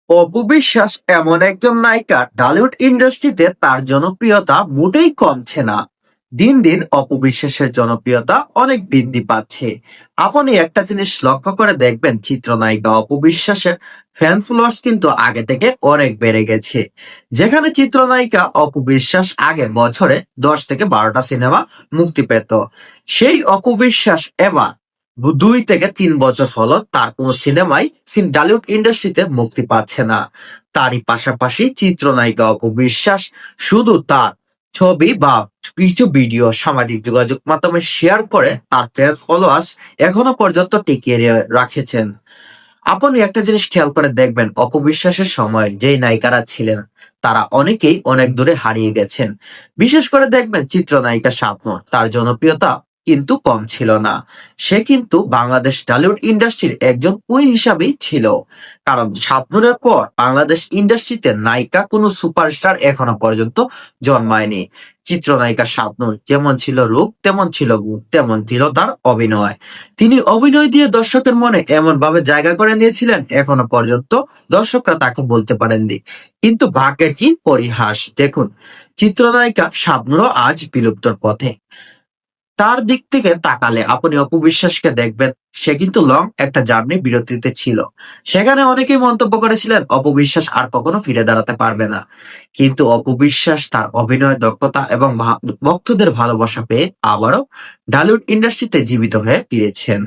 অপু বিশ্বাস এমন একজন নায়িকা, টলিউড ইন্ডাস্ট্রিতে তার জনপ্রিয়তা মোটেই কমছে না। দিন দিন অপু বিশ্বাসের জনপ্রিয়তা অনেক বৃদ্ধি পাচ্ছে। আপনি একটা জিনিস লক্ষ্য করে দেখবেন, চিত্রনায়িকা অপু বিশ্বাসের ফ্যান ফলোয়ার্স কিন্তু আগে থেকে অনেক বেড়ে গেছে। যেখানে চিত্রনায়িকা অপু বিশ্বাস আগে বছরে 10 থেকে 12টা সিনেমা মুক্তি পেত, সেই অপু বিশ্বাস এবার 2 থেকে 3 বছর হলো তার কোনো সিনেমাই টলিউড ইন্ডাস্ট্রিতে মুক্তি পাচ্ছে না। তারই পাশাপাশি চিত্রনায়িকা অপু বিশ্বাস শুধু তার ছবি বা কিছু ভিডিও সামাজিক যোগাযোগ মাধ্যমে শেয়ার করে তার ফ্যান ফলোয়ার্স এখনো পর্যন্ত টিকিয়ে রাখেছেন। আপনি একটা জিনিস খেয়াল করে দেখবেন, অপবিশ্বাসের সময় যেই নায়িকারা ছিলেন তারা অনেকেই অনেক দূরে হারিয়ে গেছেন। বিশেষ করে দেখবেন চিত্রনায়িকা শাবনূর, তার জনপ্রিয়তা কিন্তু কম ছিল না। সে কিন্তু বাংলাদেশ টলিউড ইন্ডাস্ট্রির একজন কুইন হিসাবেই ছিল। কারণ শাবনূরের পর বাংলাদেশ ইন্ডাস্ট্রিতে নায়িকা কোনো সুপারস্টার এখনো পর্যন্ত জন্মায়নি। চিত্রনায়িকা শাবনূর যেমন ছিল রূপ, তেমন ছিল গুণ, তেমন ছিল তার অভিনয়। তিনি অভিনয় দিয়ে দর্শকের মনে এমন ভাবে জায়গা করে নিয়েছিলেন, এখনো পর্যন্ত দর্শকরা তাকে বলতে পারেননি। কিন্তু ভাগ্যের কি পরিহাস দেখুন, চিত্রনায়িকা শাবনূরও আজ বিলুপ্তর পথে। তার দিক থেকে তাকালে আপনি অপু বিশ্বাসকে দেখবেন, সে কিন্তু লং একটা জার্নি বিরতিতে ছিল। সেখানে অনেকেই মন্তব্য করেছিলেন অপু বিশ্বাস আর কখনো ফিরে দাঁড়াতে পারবে না। কিন্তু অপু বিশ্বাস তার অভিনয় দক্ষতা এবং ভক্তদের ভালোবাসা পেয়ে আবারও ঢালিউড ইন্ডাস্ট্রিতে জীবিত হয়ে ফিরেছেন।